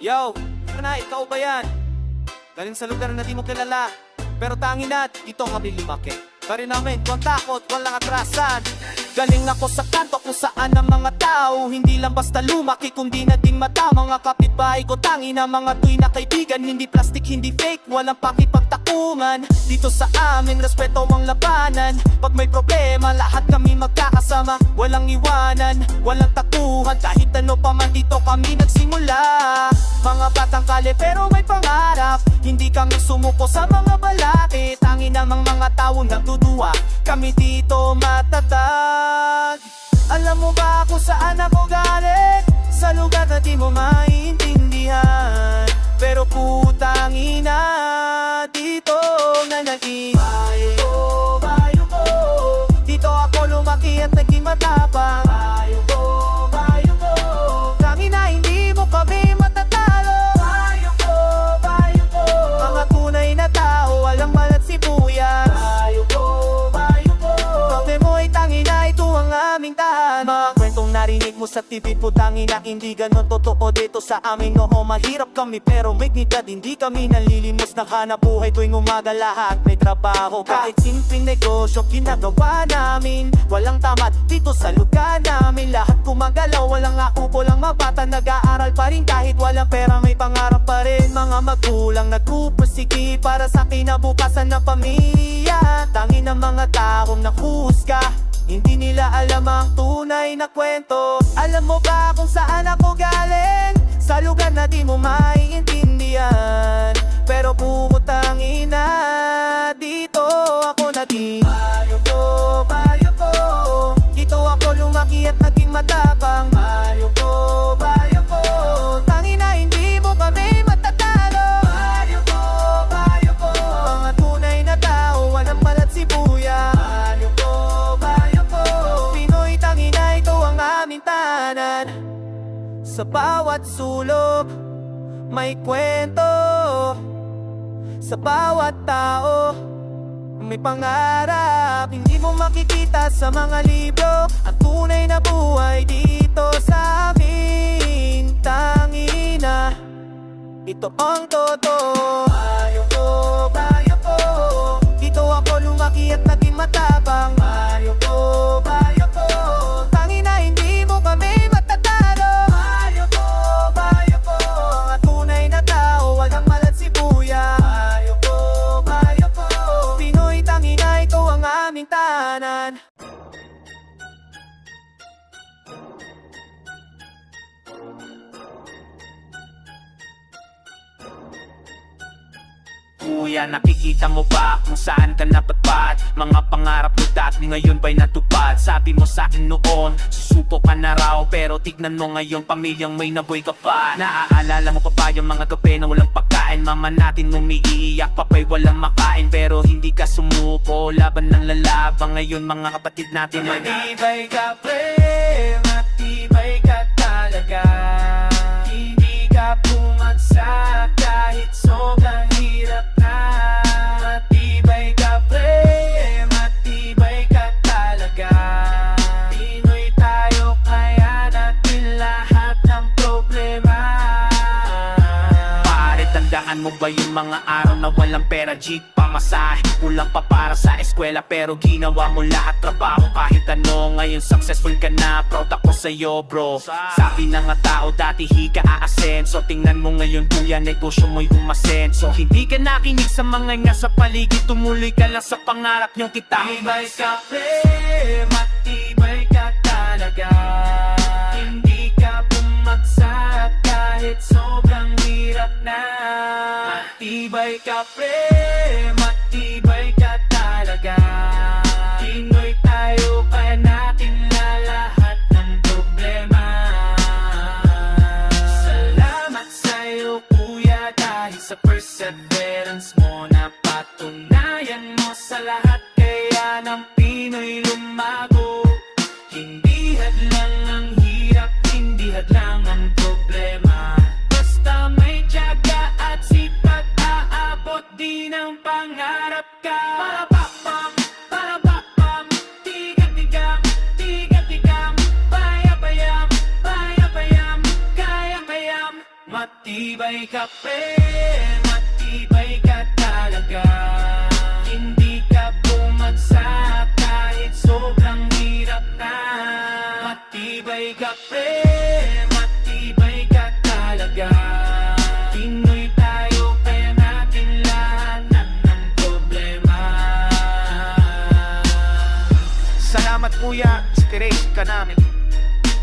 Yo, na, ikaw ba yan? Galing sa lugar na di mo kilala, pero tangin na, dito kami lumaki. Pari namin, walang takot, walang atrasan. Galing ako sa kanto kung saan ang mga tao hindi lang basta lumaki, kundi naging mata. Mga kapitbahay ko, tangin na mga tuy na kaibigan. Hindi plastic, hindi fake, walang pakipagtakuman. Dito sa amin, respeto ang labanan. Pag may problema, lahat kami magkakasama. Walang iwanan, walang takuhan. Kahit ano pa man dito kami nagsimula. Mga batang kale pero may pangarap. Hindi kami sumuko sa mga balakid. Tangin namang mga tao nagdudua, kami dito matatag. Alam mo ba kung saan ako galing? Sa lugar na di mo maiintindihan, pero putang ina, dito na naging bayo ko. Dito ako lumaki at naging matapang. Bayo ko. Tangin na hindi mo kami matatalo. Bayo ko. Mga tunay na tao, walang malat sibuyas. Bayo ko. Pagde mo ay tangin na ito ang aming tahan. Mga kwentong narinig mo sa TV, putangin na hindi ganon totoo dito sa amin. Oo, mahirap kami pero may dignidad. Hindi kami nalilimos ng hanap buhay tuwing umaga, lahat may trabaho. Kahit simpleng negosyo ginagawa namin, walang tamad dito sa lugar namin. Lahat gumagalaw, walang ako, walang mabata nag-aaral pa rin. Kahit walang pera may pangarap pa rin. Mga magulang nagpupursige para sa kinabukasan ng pamilya. Tangin ng mga taong nakuhusga, hindi nila alam ang tunay na kwento. Alam mo ba kung saan ako galing? Sa lugar na di mo maiintindihan, pero putang ina, dito ako naging bayo ko. Dito ako lumaki at naging matapang. Bayo ko. Tangin na hindi mo kami matatalo. Bayo ko. Mga tunay na tao, walang malat sibuyas. Bayo ko. Pinoy, tangin na ito ang aming tahanan. Sa bawat sulok, may kwento. Sa bawat tao, may pangarap. Hindi mo makikita sa mga libro ang tunay na buhay dito sa amin. Tangina, ito ang totoo. Bayo ko. Dito ako lumaki at naging matapang. Bayo ko. Tangina, hindi mo kami matatalo. Bayo ko. Mga tunay na tao, walang malat sibuyas. Bayo ko. Pinoy, tangina, ito ang aming tahanan. Kuya, nakikita mo ba kung saan ka napatpat? Mga pangarap mo dati ngayon ba'y natupad? Sabi mo sa akin noon, susuko ka na raw, pero tignan mo ngayon, pamilyang may naboy ka pa. Naaalala mo pa ba yung mga gabi na walang pagkain? Mama natin umiiyak, papay walang makain, pero hindi ka sumuko, laban ng lalabang. Ngayon mga kapatid natin, matibay ka pre, matibay ka talaga. Hindi ka bumagsak kahit sobrang hirap na. Matibay ka pre, matibay ka talaga. Pinoy tayo, kaya natin lahat ng problema. Pare, tandaan mo ba yung mga araw na walang pera, jeep, pamasahe, kulang pa para sa eskwela, pero ginawa mo lahat trabaho kahit ano. Ngayon successful ka na, proud ako sa'yo bro. Sabi ng mga tao dati hika aasenso, tingnan mo ngayon kuya, negosyo mo'y umasenso. Hindi ka nakinig sa mga nga sa paligid, tumuloy ka lang sa pangarap niyong kita. Matibay ka pre, matibay ka talaga. Hindi ka bumagsak kahit sobrang hirap na. Matibay ka pre, matibay ka talaga. Pinoy tayo, kaya natin lahat ng problema. Salamat sa'yo kuya, dahil sa perseverance mo, napatunayan mo sa lahat, kaya ng Pinoy lumago. Hindi hadlang ang hirap, hindi hadlang ang problema. Basta may tiyaga at sipag, aabot din ang pangarap ka. Para bapam, tiga-tigam, tiga-tigam, bayam-bayam, bayam-bayam, kayang-bayam. Matibay ka pre, matibay ka talaga. Hindi ka bumagsak kahit sobrang hirap na. Matibay ka pre, matibay ka talaga. Pinoy tayo kaya natin lahat ng problema. Salamat kuya, inspiration ka namin.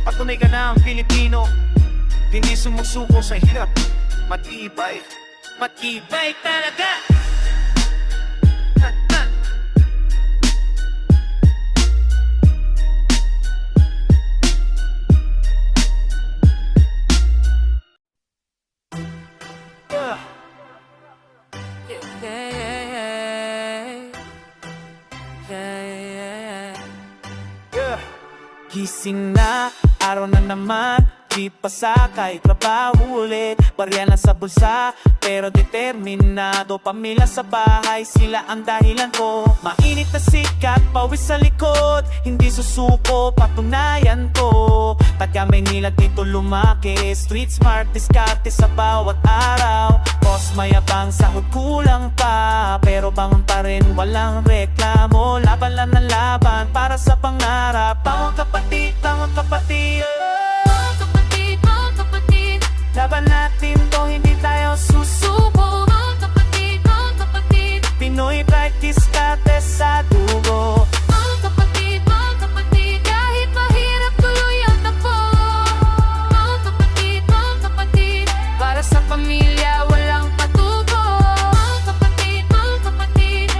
Patunay ka na ang Pilipino, hindi sumusuko sa hirap. Matibay, Matibay talaga. yeah. Yeah. Gising na, araw na naman. Di pasakay, trabaho ulit. Barya na sa bulsa, pero determinado. Pamilya sa bahay, sila ang dahilan ko. Mainit na sikat, pawis sa likod. Hindi susuko, patunayan ko. Taga Maynila dito lumaki. Street smart, diskarte sa bawat araw. Boss mayabang, sahod kulang pa. Pero bangon pa rin, walang reklamo. Laban lang ng laban, para sa pangarap. Bangon kapatid, bangon kapatid. Laban natin to, hindi tayo susuko. Mga kapatid, Pinoy pride, diskarte sa dugo. mga kapatid, kahit mahirap tuloy ang takbo. Mga kapatid, para sa pamilya walang patugo. Mga kapatid, mga kapatid.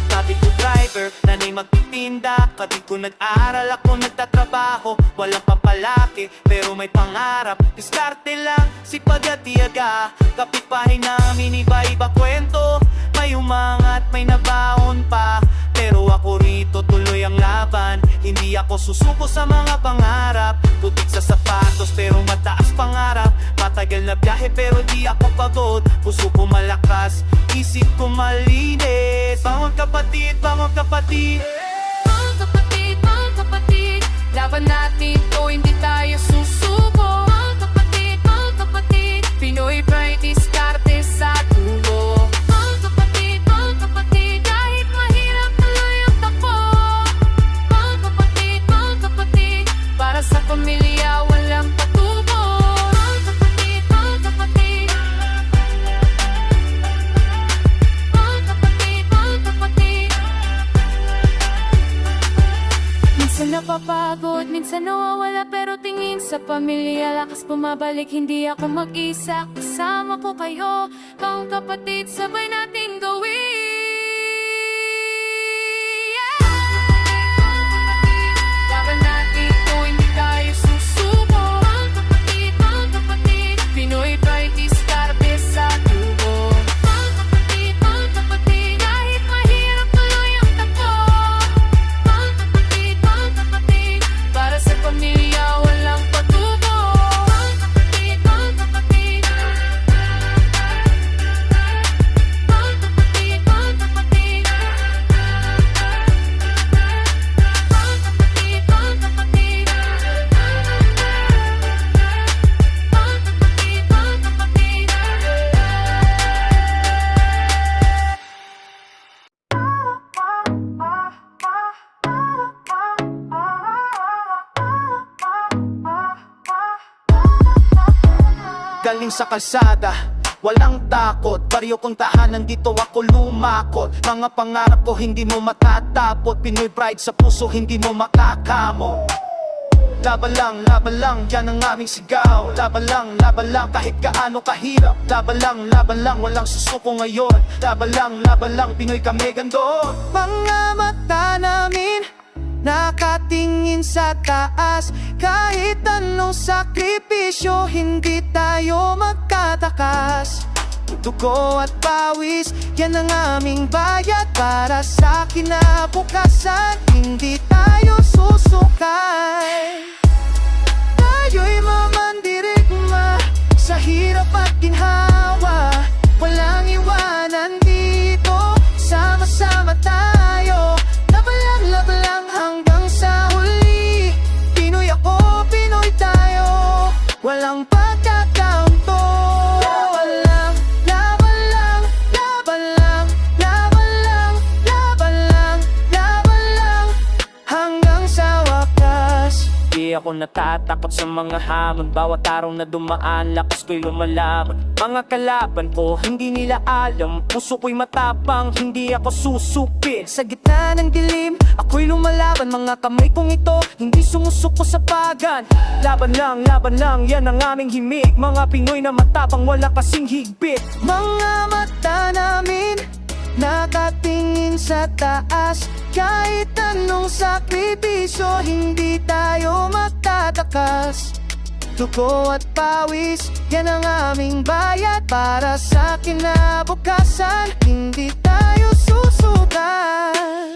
Sabi ko driver, nanay magtitinda. Kapit ko nag-aaral, ako nagtatrabaho. Walang papalaki, pero may pangarap. Diskarte lang, sipag at tiyaga. Kapitbahay namin, iba-iba kwento. May umangat, may nabaon pa. Pero ako rito, tuloy ang laban. Hindi ako susuko sa mga pangarap. Tutik sa sapatos, pero mataas pangarap. Matagal na biyahe, pero di ako pagod. Puso ko malakas, isip ko malinis. Bangon kapatid, bangon kapatid. Mga kapatid, laban natin to, hindi tayo susuko. Mga kapatid, Pinoy pride, diskarte sa dugo. Mga kapatid, kahit mahirap tuloy ang takbo. Mga kapatid, para sa pamilya walang patubo. Mga kapatid, minsan napapagod, minsan nawawala, pero tingin sa pamilya lakas bumabalik. Hindi ako mag-isa, kasama ko kayo. Mga kapatid, sabay natin gawin. Laban natin to, hindi tayo susuko. Mga kapatid, Pinoy pride, diskarte sa dugo. Mga kapatid, kahit mahirap tuloy ang takbo. Mga kapatid, para sa pamilya walang patubo. Mga kapatid, Galing sa kalsada, walang takot. Baryo kong tahanan, dito ako lumakot. Mga pangarap ko hindi mo matatapot. Pinoy pride sa puso, hindi mo makakamo. Laban lang, yan ang aming sigaw. Laban lang, kahit gaano kahirap. Laban lang, walang susuko ngayon. Laban lang, Pinoy kami gando. Mga mata namin nakatingin sa taas. Kahit anong sakripisyo, hindi tayo magtatakas. Dugo at pawis, yan ang aming bayad. Para sa kinabukasan, hindi tayo susukay. Tayo'y mamandirigma sa hirap at ginhawa. Walang iwanan dito, sama-sama tayo. Laban lang, ako natatakot sa mga hamon. Bawat araw na dumaan, lakas ko'y lumalaban. Mga kalaban ko, hindi nila alam. Puso ko'y matapang, hindi ako susupi. Sa gitna ng dilim, ako'y lumalaban. Mga kamay kong ito, hindi sumusuko sa pagan. Laban lang, yan ang aming himig. Mga Pinoy na matapang, wala kasing higpit. Mga mata namin nakatingin sa taas. Kahit anong sakripisyo, hindi tayo magtatakas. Dugo at pawis, yan ang aming bayad. Para sa kinabukasan, hindi tayo susukat.